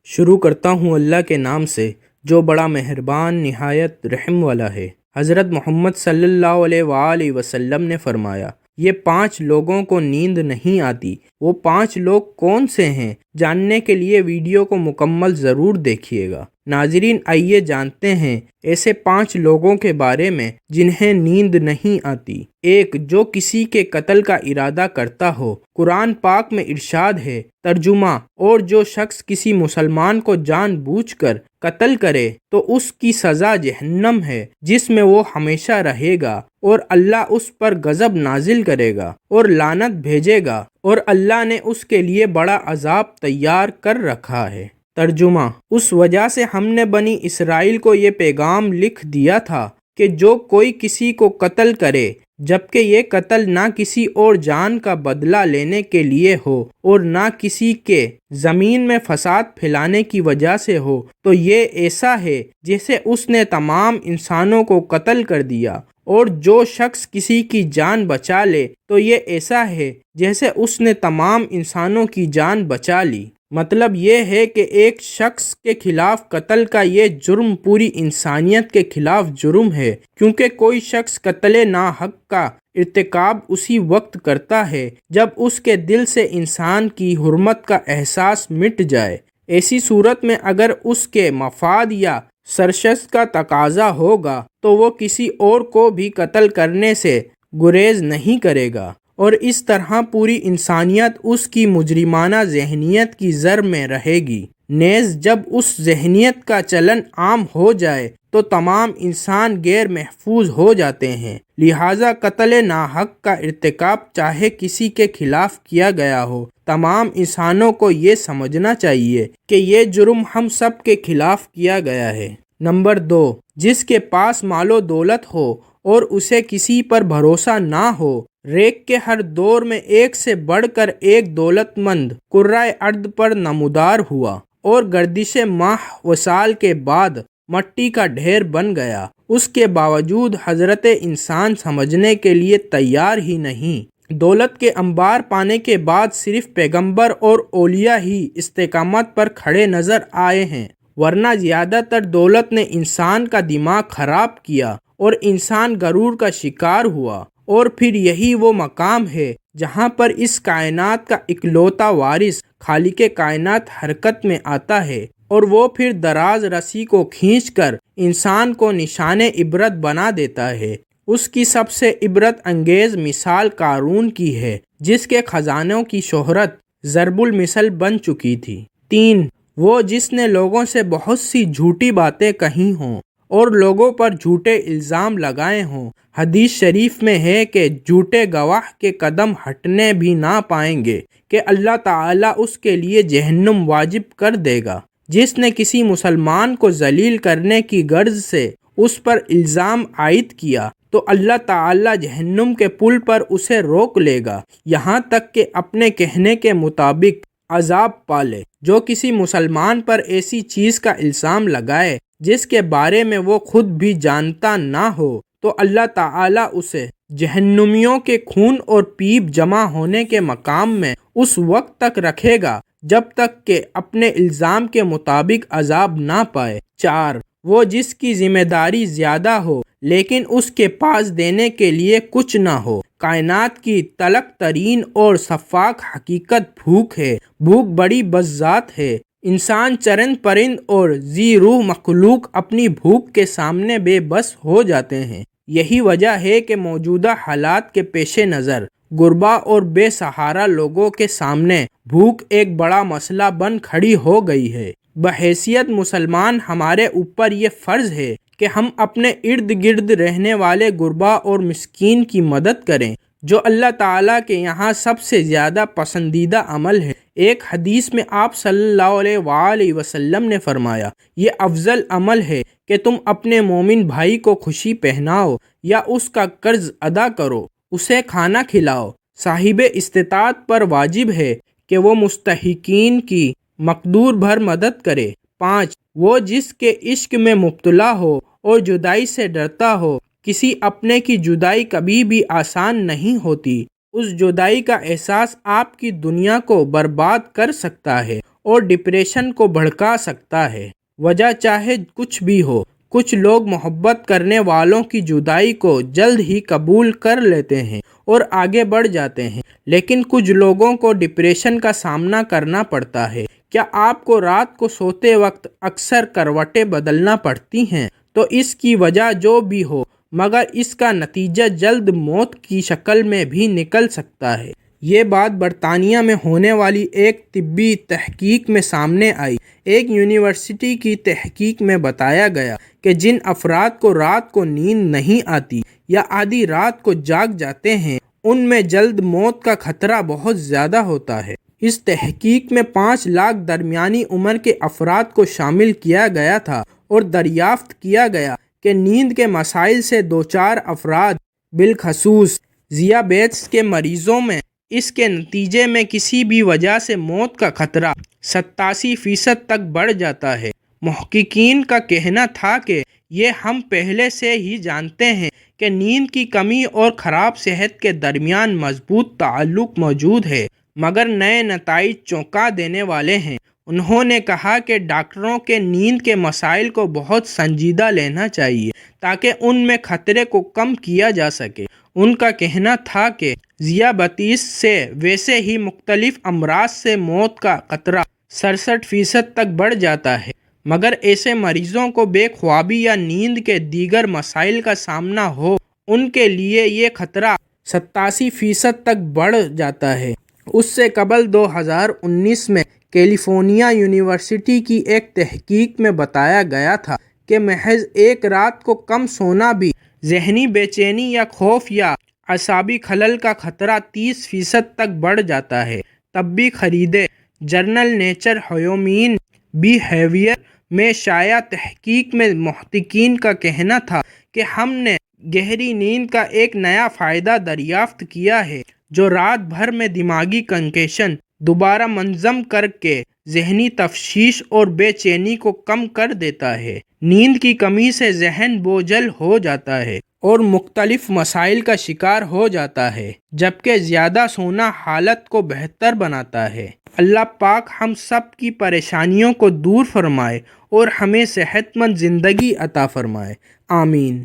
شروع کرتا ہوں اللہ کے نام سے جو بڑا مہربان نہایت رحم والا ہے۔ حضرت محمد صلی اللہ علیہ وآلہ وسلم نے فرمایا، یہ 5 لوگوں کو نیند نہیں آتی۔ وہ 5 لوگ کون سے ہیں؟ جاننے کے لیے ویڈیو کو مکمل ضرور دیکھیے گا۔ ناظرین، آئیے جانتے ہیں ایسے 5 لوگوں کے بارے میں جنہیں نیند نہیں آتی۔ 1، جو کسی کے قتل کا ارادہ کرتا ہو۔ قرآن پاک میں ارشاد ہے، ترجمہ: اور جو شخص کسی مسلمان کو جان بوجھ کر قتل کرے تو اس کی سزا جہنم ہے، جس میں وہ ہمیشہ رہے گا، اور اللہ اس پر غضب نازل کرے گا اور لعنت بھیجے گا، اور اللہ نے اس کے لیے بڑا عذاب تیار کر رکھا ہے۔ ترجمہ: اس وجہ سے ہم نے بنی اسرائیل کو یہ پیغام لکھ دیا تھا کہ جو کوئی کسی کو قتل کرے، جبکہ یہ قتل نہ کسی اور جان کا بدلہ لینے کے لیے ہو اور نہ کسی کے زمین میں فساد پھیلانے کی وجہ سے ہو، تو یہ ایسا ہے جیسے اس نے تمام انسانوں کو قتل کر دیا، اور جو شخص کسی کی جان بچا لے تو یہ ایسا ہے جیسے اس نے تمام انسانوں کی جان بچا لی۔ مطلب یہ ہے کہ ایک شخص کے خلاف قتل کا یہ جرم پوری انسانیت کے خلاف جرم ہے، کیونکہ کوئی شخص قتل ناحق کا ارتکاب اسی وقت کرتا ہے جب اس کے دل سے انسان کی حرمت کا احساس مٹ جائے۔ ایسی صورت میں اگر اس کے مفاد یا سرشت کا تقاضا ہوگا تو وہ کسی اور کو بھی قتل کرنے سے گریز نہیں کرے گا، اور اس طرح پوری انسانیت اس کی مجرمانہ ذہنیت کی زر میں رہے گی۔ نیز جب اس ذہنیت کا چلن عام ہو جائے تو تمام انسان غیر محفوظ ہو جاتے ہیں۔ لہٰذا قتل ناحق کا ارتکاب چاہے کسی کے خلاف کیا گیا ہو، تمام انسانوں کو یہ سمجھنا چاہیے کہ یہ جرم ہم سب کے خلاف کیا گیا ہے۔ نمبر 2، جس کے پاس مال و دولت ہو اور اسے کسی پر بھروسہ نہ ہو۔ ریگ کے ہر دور میں ایک سے بڑھ کر ایک دولت مند کرۂ ارض پر نمودار ہوا، اور گردش ماہ و سال کے بعد مٹی کا ڈھیر بن گیا۔ اس کے باوجود حضرت انسان سمجھنے کے لیے تیار ہی نہیں۔ دولت کے انبار پانے کے بعد صرف پیغمبر اور اولیاء ہی استقامت پر کھڑے نظر آئے ہیں، ورنہ زیادہ تر دولت نے انسان کا دماغ خراب کیا اور انسان غرور کا شکار ہوا۔ اور پھر یہی وہ مقام ہے جہاں پر اس کائنات کا اکلوتا وارث خالق کائنات حرکت میں آتا ہے، اور وہ پھر دراز رسی کو کھینچ کر انسان کو نشان عبرت بنا دیتا ہے۔ اس کی سب سے عبرت انگیز مثال قارون کی ہے، جس کے خزانوں کی شہرت ضرب المثل بن چکی تھی۔ 3، وہ جس نے لوگوں سے بہت سی جھوٹی باتیں کہی ہوں اور لوگوں پر جھوٹے الزام لگائے ہوں۔ حدیث شریف میں ہے کہ جھوٹے گواہ کے قدم ہٹنے بھی نہ پائیں گے کہ اللہ تعالیٰ اس کے لیے جہنم واجب کر دے گا۔ جس نے کسی مسلمان کو ذلیل کرنے کی غرض سے اس پر الزام عائد کیا تو اللہ تعالیٰ جہنم کے پل پر اسے روک لے گا، یہاں تک کہ اپنے کہنے کے مطابق عذاب پالے۔ جو کسی مسلمان پر ایسی چیز کا الزام لگائے جس کے بارے میں وہ خود بھی جانتا نہ ہو تو اللہ تعالیٰ اسے جہنمیوں کے خون اور پیپ جمع ہونے کے مقام میں اس وقت تک رکھے گا جب تک کہ اپنے الزام کے مطابق عذاب نہ پائے۔ 4، وہ جس کی ذمہ داری زیادہ ہو لیکن اس کے پاس دینے کے لیے کچھ نہ ہو۔ کائنات کی تلخ ترین اور شفاف حقیقت بھوک ہے۔ بھوک بڑی بذات ہے۔ انسان، چرند پرند اور ذی روح مخلوق اپنی بھوک کے سامنے بے بس ہو جاتے ہیں۔ یہی وجہ ہے کہ موجودہ حالات کے پیش نظر غربا اور بے سہارا لوگوں کے سامنے بھوک ایک بڑا مسئلہ بن کھڑی ہو گئی ہے۔ بحیثیت مسلمان ہمارے اوپر یہ فرض ہے کہ ہم اپنے ارد گرد رہنے والے غربا اور مسکین کی مدد کریں، جو اللہ تعالیٰ کے یہاں سب سے زیادہ پسندیدہ عمل ہے۔ ایک حدیث میں آپ صلی اللہ علیہ وآلہ وسلم نے فرمایا، یہ افضل عمل ہے کہ تم اپنے مومن بھائی کو خوشی پہناؤ یا اس کا قرض ادا کرو، اسے کھانا کھلاؤ۔ صاحب استطاعت پر واجب ہے کہ وہ مستحقین کی مقدور بھر مدد کرے۔ 5، وہ جس کے عشق میں مبتلا ہو اور جدائی سے ڈرتا ہو۔ کسی اپنے کی جدائی کبھی بھی آسان نہیں ہوتی۔ اس جدائی کا احساس آپ کی دنیا کو برباد کر سکتا ہے اور ڈپریشن کو بھڑکا سکتا ہے۔ وجہ چاہے کچھ بھی ہو، کچھ لوگ محبت کرنے والوں کی جدائی کو جلد ہی قبول کر لیتے ہیں اور آگے بڑھ جاتے ہیں، لیکن کچھ لوگوں کو ڈپریشن کا سامنا کرنا پڑتا ہے۔ کیا آپ کو رات کو سوتے وقت اکثر کروٹیں بدلنا پڑتی ہیں؟ تو اس کی وجہ جو بھی ہو، مگر اس کا نتیجہ جلد موت کی شکل میں بھی نکل سکتا ہے۔ یہ بات برطانیہ میں ہونے والی ایک طبی تحقیق میں سامنے آئی۔ ایک یونیورسٹی کی تحقیق میں بتایا گیا کہ جن افراد کو رات کو نیند نہیں آتی یا آدھی رات کو جاگ جاتے ہیں، ان میں جلد موت کا خطرہ بہت زیادہ ہوتا ہے۔ اس تحقیق میں 5 لاکھ درمیانی عمر کے افراد کو شامل کیا گیا تھا اور دریافت کیا گیا کہ نیند کے مسائل سے دوچار افراد، بالخصوص ذیابیطس کے مریضوں میں، اس کے نتیجے میں کسی بھی وجہ سے موت کا خطرہ 87% تک بڑھ جاتا ہے۔ محققین کا کہنا تھا کہ یہ ہم پہلے سے ہی جانتے ہیں کہ نیند کی کمی اور خراب صحت کے درمیان مضبوط تعلق موجود ہے، مگر نئے نتائج چونکا دینے والے ہیں۔ انہوں نے کہا کہ ڈاکٹروں کے نیند کے مسائل کو بہت سنجیدہ لینا چاہیے تاکہ ان میں خطرے کو کم کیا جا سکے۔ ان کا کہنا تھا کہ ذیابیطس سے ویسے ہی مختلف امراض سے موت کا خطرہ 67% تک بڑھ جاتا ہے، مگر ایسے مریضوں کو بے خوابی یا نیند کے دیگر مسائل کا سامنا ہو، ان کے لیے یہ خطرہ 87% تک بڑھ جاتا ہے۔ اس سے قبل 2019 میں کیلیفورنیا یونیورسٹی کی ایک تحقیق میں بتایا گیا تھا کہ محض ایک رات کو کم سونا بھی ذہنی بے چینی یا خوف یا اعصابی خلل کا خطرہ 30% تک بڑھ جاتا ہے۔ طبی خریدے جرنل نیچر ہیومن بیہیویئر میں شائع تحقیق میں محققین کا کہنا تھا کہ ہم نے گہری نیند کا ایک نیا فائدہ دریافت کیا ہے جو رات بھر میں دماغی کنکشن دوبارہ منظم کر کے ذہنی تشویش اور بے چینی کو کم کر دیتا ہے۔ نیند کی کمی سے ذہن بوجھل ہو جاتا ہے اور مختلف مسائل کا شکار ہو جاتا ہے، جبکہ زیادہ سونا حالت کو بہتر بناتا ہے۔ اللہ پاک ہم سب کی پریشانیوں کو دور فرمائے اور ہمیں صحت مند زندگی عطا فرمائے، آمین۔